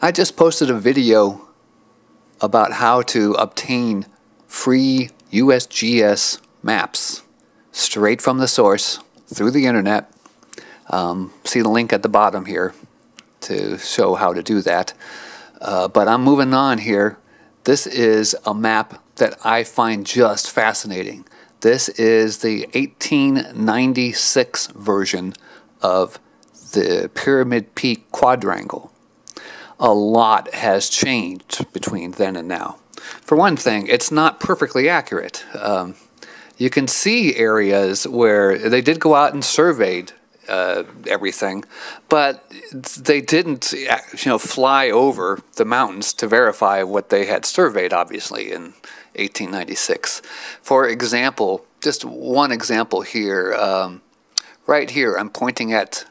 I just posted a video about how to obtain free USGS maps straight from the source through the internet. See the link at the bottom here to show how to do that. But I'm moving on here. This is a map that I find just fascinating. This is the 1896 version of the Pyramid Peak Quadrangle. A lot has changed between then and now. For one thing, it's not perfectly accurate. You can see areas where they did go out and surveyed everything, but they didn't, fly over the mountains to verify what they had surveyed, obviously, in 1896. For example, just one example here, right here, I'm pointing at,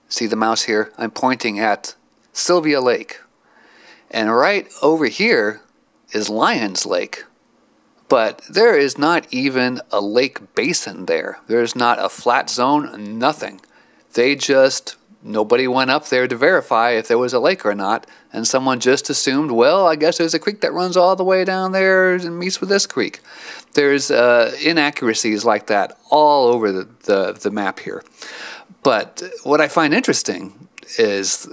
see the mouse here? I'm pointing at Sylvia Lake. And right over here is Lyons Lake. But there is not even a lake basin there. There's not a flat zone, nothing. Nobody went up there to verify if there was a lake or not, and someone just assumed, well, I guess there's a creek that runs all the way down there and meets with this creek. There's inaccuracies like that all over the map here. But what I find interesting is,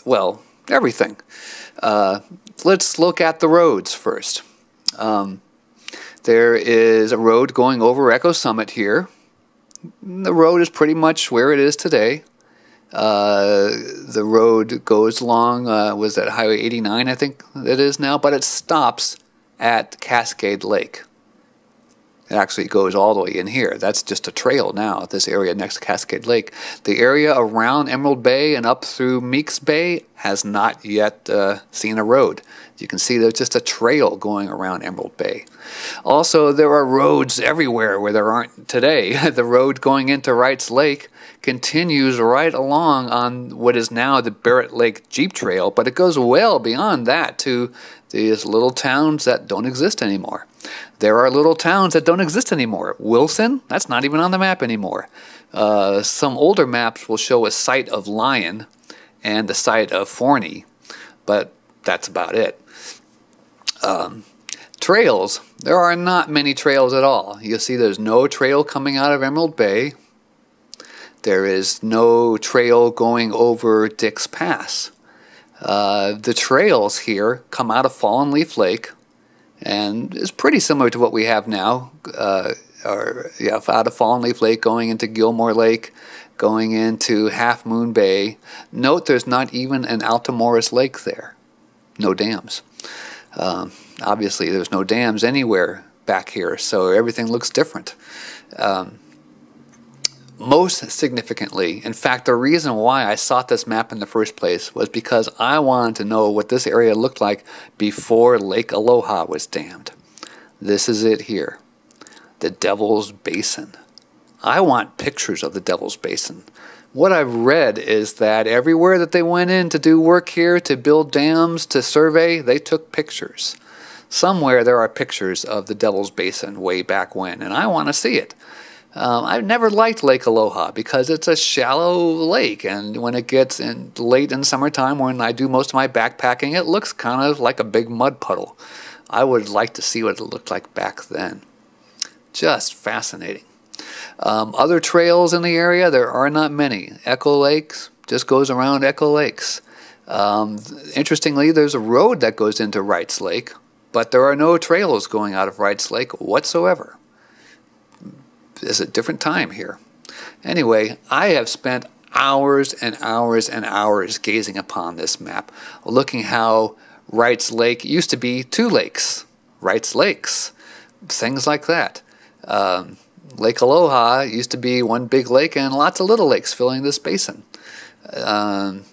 well, everything. Let's look at the roads first. There is a road going over Echo Summit here. The road is pretty much where it is today. The road goes along, was that Highway 89, I think it is now, but it stops at Cascade Lake. It actually goes all the way in here. That's just a trail now, this area next to Cascade Lake. The area around Emerald Bay and up through Meeks Bay has not yet seen a road. You can see there's just a trail going around Emerald Bay. Also, there are roads everywhere where there aren't today. The road going into Wrights Lake continues right along on what is now the Barrett Lake Jeep Trail, but it goes well beyond that to these little towns that don't exist anymore. There are little towns that don't exist anymore. Wilson, that's not even on the map anymore. Some older maps will show a site of Lyon and the site of Forney, but that's about it. Trails, there are not many trails at all. You'll see there's no trail coming out of Emerald Bay. There is no trail going over Dix Pass. The trails here come out of Fallen Leaf Lake, and it's pretty similar to what we have now. Out of Fallen Leaf Lake going into Gilmore Lake, going into Half Moon Bay. Note there's not even an Altamoris Lake there. No dams. Obviously, there's no dams anywhere back here, so everything looks different. Most significantly, in fact, the reason why I sought this map in the first place was because I wanted to know what this area looked like before Lake Aloha was dammed. This is it here, the Devil's Basin. I want pictures of the Devil's Basin. What I've read is that everywhere that they went in to do work here, to build dams, to survey, they took pictures. Somewhere there are pictures of the Devil's Basin way back when, and I want to see it. I've never liked Lake Aloha because it's a shallow lake, and when it gets late in summertime when I do most of my backpacking, it looks kind of like a big mud puddle. I would like to see what it looked like back then. Just fascinating. Other trails in the area, there are not many. Echo Lakes just goes around Echo Lakes. Interestingly, there's a road that goes into Wrights Lake, but there are no trails going out of Wrights Lake whatsoever. It's a different time here. Anyway, I have spent hours and hours and hours gazing upon this map, looking how Wrights Lake used to be two lakes, Wrights Lakes, things like that. Lake Aloha used to be one big lake and lots of little lakes filling this basin. The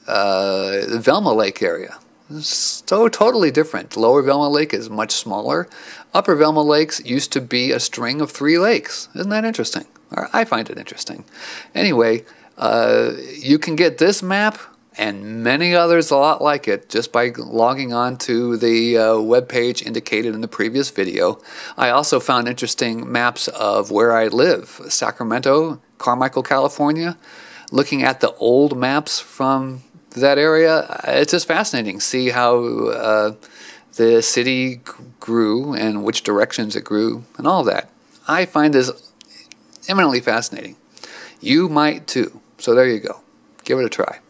Velma Lake area, so totally different. Lower Velma Lake is much smaller. Upper Velma Lakes used to be a string of 3 lakes. Isn't that interesting? Or I find it interesting. Anyway, you can get this map and many others a lot like it just by logging on to the web page indicated in the previous video. I also found interesting maps of where I live, Sacramento, Carmichael, California. Looking at the old maps from that area, it's just fascinating. See how the city grew and which directions it grew and all that. I find this eminently fascinating. You might too. So there you go. Give it a try.